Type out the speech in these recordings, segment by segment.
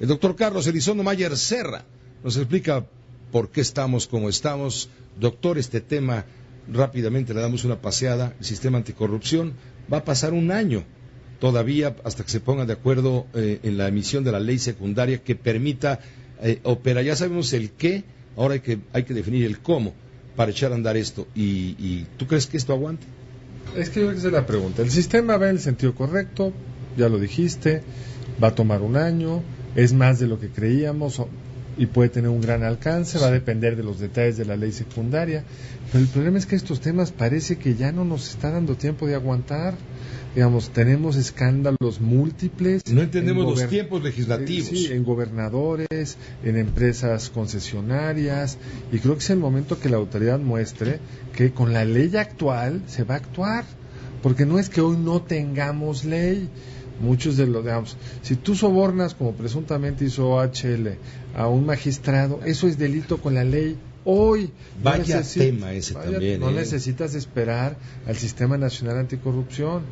El doctor Carlos Elizondo Mayer Serra nos explica por qué estamos como estamos. Doctor, este tema rápidamente le damos una paseada. El sistema anticorrupción va a pasar un año todavía hasta que se pongan de acuerdo en la emisión de la ley secundaria que permita operar. Ya sabemos el qué, ahora hay que definir el cómo para echar a andar esto. ¿Y tú crees que esto aguante? Es que yo creo que esa es la pregunta. El sistema va en el sentido correcto, ya lo dijiste, va a tomar un año, es más de lo que creíamos y puede tener un gran alcance, va a depender de los detalles de la ley secundaria, pero el problema es que estos temas parece que ya no nos está dando tiempo de aguantar. Digamos, tenemos escándalos múltiples. No entendemos los tiempos legislativos. Sí, en gobernadores, en empresas concesionarias, y creo que es el momento que la autoridad muestre que con la ley actual se va a actuar, porque no es que hoy no tengamos ley. Muchos de los, digamos, si tú sobornas, como presuntamente hizo OHL, a un magistrado, eso es delito con la ley hoy. Vaya tema ese también. No necesitas esperar al Sistema Nacional Anticorrupción.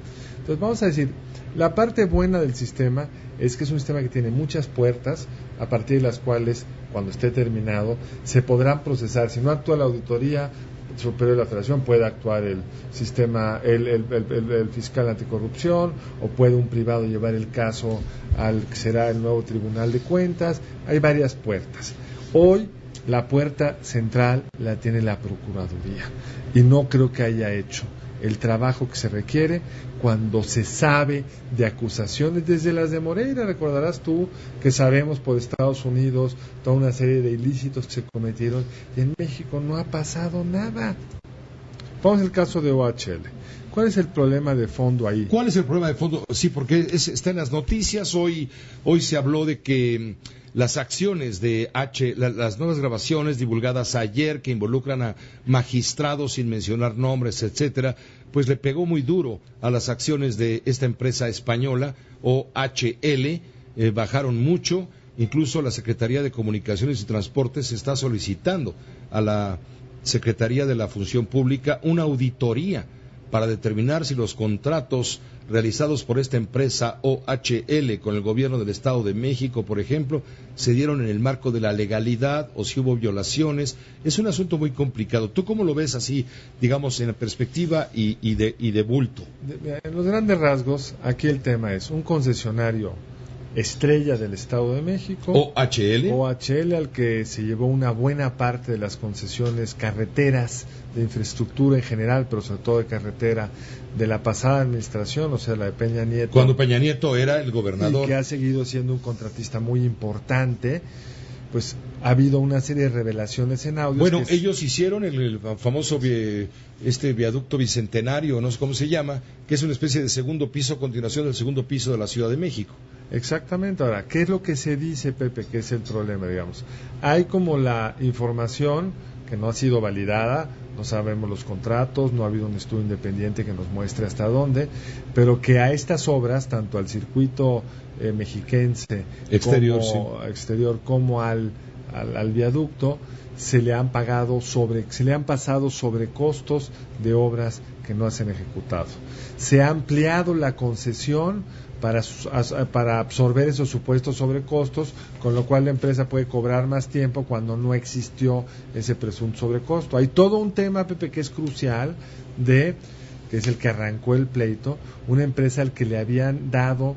Entonces vamos a decir, la parte buena del sistema es que es un sistema que tiene muchas puertas, a partir de las cuales, cuando esté terminado, se podrán procesar. Si no actúa la auditoría superior de la Federación, puede actuar el sistema, el fiscal anticorrupción, o puede un privado llevar el caso al que será el nuevo Tribunal de Cuentas. Hay varias puertas. Hoy la puerta central la tiene la Procuraduría, y no creo que haya hecho el trabajo que se requiere cuando se sabe de acusaciones desde las de Moreira. Recordarás tú que sabemos por Estados Unidos toda una serie de ilícitos que se cometieron, y en México no ha pasado nada. Vamos al caso de OHL. ¿Cuál es el problema de fondo ahí? ¿Cuál es el problema de fondo? Sí, porque está en las noticias. Hoy se habló de que las acciones de las nuevas grabaciones divulgadas ayer que involucran a magistrados sin mencionar nombres, etcétera, pues le pegó muy duro a las acciones de esta empresa española, OHL, bajaron mucho. Incluso la Secretaría de Comunicaciones y Transportes está solicitando a la Secretaría de la Función Pública una auditoría para determinar si los contratos realizados por esta empresa OHL con el gobierno del Estado de México, por ejemplo, se dieron en el marco de la legalidad o si hubo violaciones. Es un asunto muy complicado. ¿Tú cómo lo ves así, digamos, en perspectiva y de bulto? En los grandes rasgos, aquí el tema es un concesionario estrella del Estado de México, OHL, al que se llevó una buena parte de las concesiones carreteras, de infraestructura en general, pero sobre todo de carretera, de la pasada administración, o sea, la de Peña Nieto. Cuando Peña Nieto era el gobernador. Y que ha seguido siendo un contratista muy importante. Pues ha habido una serie de revelaciones en audios. Bueno, ellos hicieron el famoso viaducto bicentenario, no sé cómo se llama, que es una especie de segundo piso a continuación del segundo piso de la Ciudad de México. Exactamente. Ahora, ¿qué es lo que se dice, Pepe, que es el problema, digamos? Hay como la información que no ha sido validada, no sabemos los contratos, no ha habido un estudio independiente que nos muestre hasta dónde, pero que a estas obras, tanto al circuito mexiquense exterior como al viaducto, se le han pasado sobrecostos de obras que no se han ejecutado. Se ha ampliado la concesión para absorber esos supuestos sobrecostos, con lo cual la empresa puede cobrar más tiempo cuando no existió ese presunto sobrecosto. Hay todo un tema, Pepe, que es crucial, que es el que arrancó el pleito, una empresa al que le habían dado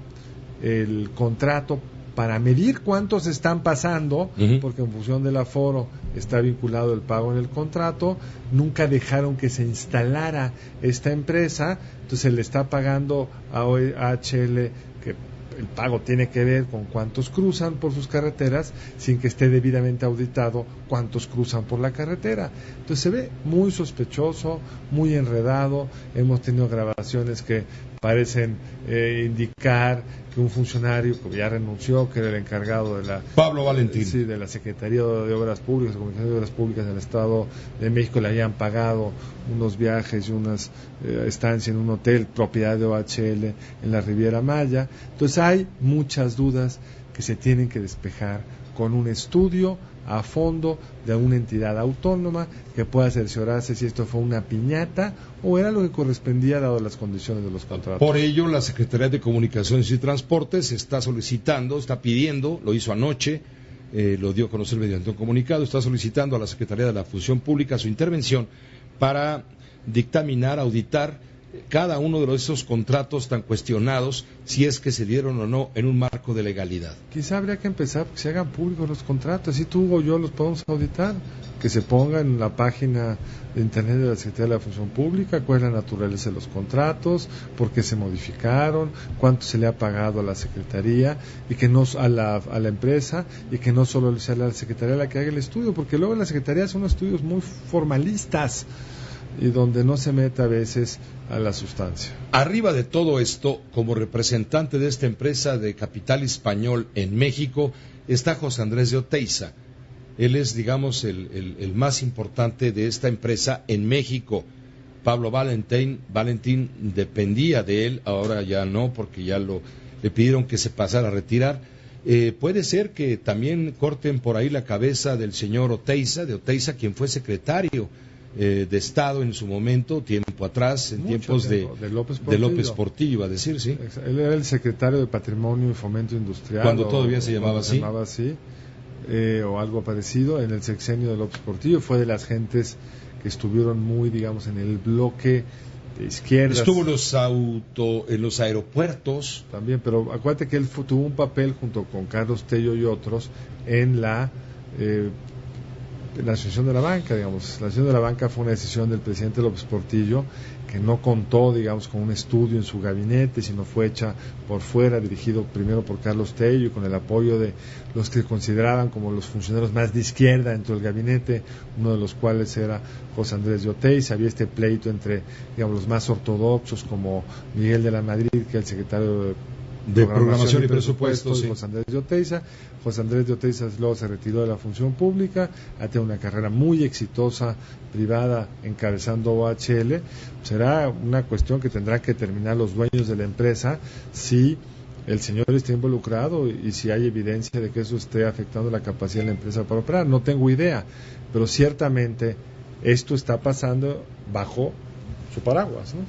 el contrato para medir cuántos están pasando, porque en función del aforo está vinculado el pago en el contrato. Nunca dejaron que se instalara esta empresa, entonces se le está pagando a OHL, que el pago tiene que ver con cuántos cruzan por sus carreteras, sin que esté debidamente auditado cuántos cruzan por la carretera. Entonces se ve muy sospechoso, muy enredado. Hemos tenido grabaciones que parecen indicar que un funcionario que ya renunció, que era el encargado de la Pablo Valentín, de la Secretaría de Obras Públicas, Comunicación de Obras Públicas del Estado de México, le habían pagado unos viajes y unas estancias en un hotel propiedad de OHL en la Riviera Maya. Entonces hay muchas dudas que se tienen que despejar con un estudio a fondo de una entidad autónoma que pueda cerciorarse si esto fue una piñata o era lo que correspondía dado las condiciones de los contratos. Por ello, la Secretaría de Comunicaciones y Transportes está solicitando, está pidiendo, lo hizo anoche, lo dio a conocer mediante un comunicado, está solicitando a la Secretaría de la Función Pública su intervención para dictaminar, auditar cada uno de esos contratos tan cuestionados, si es que se dieron o no en un marco de legalidad. Quizá habría que empezar porque se hagan públicos los contratos, así tú o yo los podemos auditar, que se ponga en la página de internet de la Secretaría de la Función Pública cuál es la naturaleza de los contratos, por qué se modificaron, cuánto se le ha pagado a la Secretaría y que no a la empresa, y que no solo sea la Secretaría la que haga el estudio, porque luego la Secretaría son estudios muy formalistas y donde no se mete a veces a la sustancia. Arriba de todo esto, como representante de esta empresa de capital español en México, está José Andrés de Oteiza. Él es, digamos, el más importante de esta empresa en México. Pablo Valentín dependía de él, ahora ya no, porque ya le pidieron que se pasara a retirar. Puede ser que también corten por ahí la cabeza del señor Oteiza, quien fue secretario de Estado en su momento, tiempo atrás, en tiempos de López Portillo, iba a decir, sí. Él era el secretario de Patrimonio y Fomento Industrial. Cuando todavía se llamaba así. O algo parecido, en el sexenio de López Portillo. Fue de las gentes que estuvieron muy, digamos, en el bloque de izquierdas. Estuvo en los aeropuertos. También, pero acuérdate que él tuvo un papel junto con Carlos Tello y otros en la Asociación de la Banca, digamos. La Asociación de la Banca fue una decisión del presidente López Portillo que no contó, digamos, con un estudio en su gabinete, sino fue hecha por fuera, dirigido primero por Carlos Tello y con el apoyo de los que consideraban como los funcionarios más de izquierda dentro del gabinete, uno de los cuales era José Andrés de Oteiza. Había este pleito entre, digamos, los más ortodoxos como Miguel de la Madrid, que es el secretario de Programación y Presupuestos, sí. José Andrés de Oteiza. José Andrés de Oteiza luego se retiró de la función pública, ha tenido una carrera muy exitosa privada encabezando OHL. Será una cuestión que tendrán que determinar los dueños de la empresa si el señor está involucrado y si hay evidencia de que eso esté afectando la capacidad de la empresa para operar. No tengo idea, pero ciertamente esto está pasando bajo su paraguas, ¿no?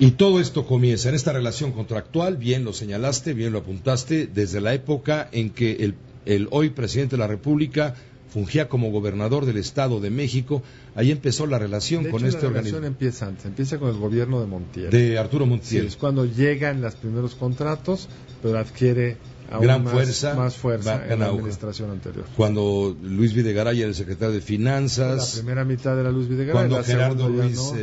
Y todo esto comienza en esta relación contractual, bien lo señalaste, bien lo apuntaste, desde la época en que el hoy presidente de la República fungía como gobernador del Estado de México. Ahí empezó la relación con este organismo. La relación empieza antes, empieza con el gobierno de Montiel. De Arturo Montiel. Sí, es cuando llegan los primeros contratos, pero adquiere gran más fuerza en la administración anterior. Cuando Luis Videgaray era el secretario de Finanzas. La primera mitad era Luis Videgaray. Cuando Gerardo Ruiz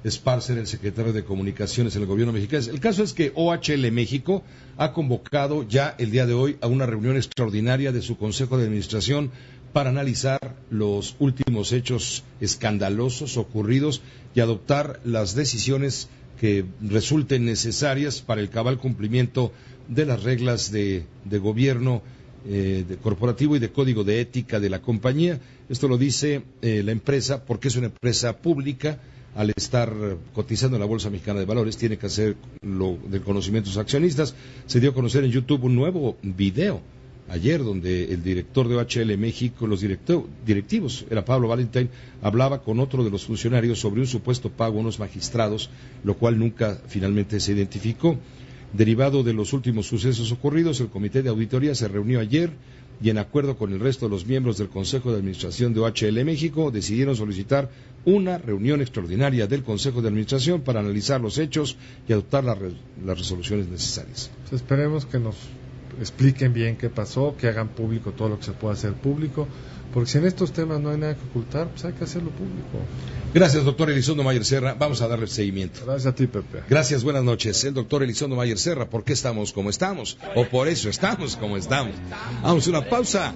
Esparza era el secretario de Comunicaciones en el gobierno mexicano. El caso es que OHL México ha convocado ya el día de hoy a una reunión extraordinaria de su Consejo de Administración para analizar los últimos hechos escandalosos ocurridos y adoptar las decisiones que resulten necesarias para el cabal cumplimiento de las reglas de gobierno de corporativo y de código de ética de la compañía. Esto lo dice la empresa porque es una empresa pública. Al estar cotizando en la Bolsa Mexicana de Valores, tiene que hacer lo del conocimiento de sus accionistas. Se dio a conocer en YouTube un nuevo video ayer donde el director de OHL México, los directivos, era Pablo Valentín, hablaba con otro de los funcionarios sobre un supuesto pago a unos magistrados, lo cual nunca finalmente se identificó. Derivado de los últimos sucesos ocurridos, el Comité de Auditoría se reunió ayer y en acuerdo con el resto de los miembros del Consejo de Administración de OHL México decidieron solicitar una reunión extraordinaria del Consejo de Administración para analizar los hechos y adoptar las resoluciones necesarias. Pues esperemos que nos expliquen bien qué pasó, que hagan público todo lo que se pueda hacer público, porque si en estos temas no hay nada que ocultar, pues hay que hacerlo público. Gracias, doctor Elizondo Mayer Serra. Vamos a darle seguimiento. Gracias a ti, Pepe. Gracias, buenas noches. El doctor Elizondo Mayer Serra, ¿por qué estamos como estamos? O por eso estamos como estamos. Vamos a una pausa.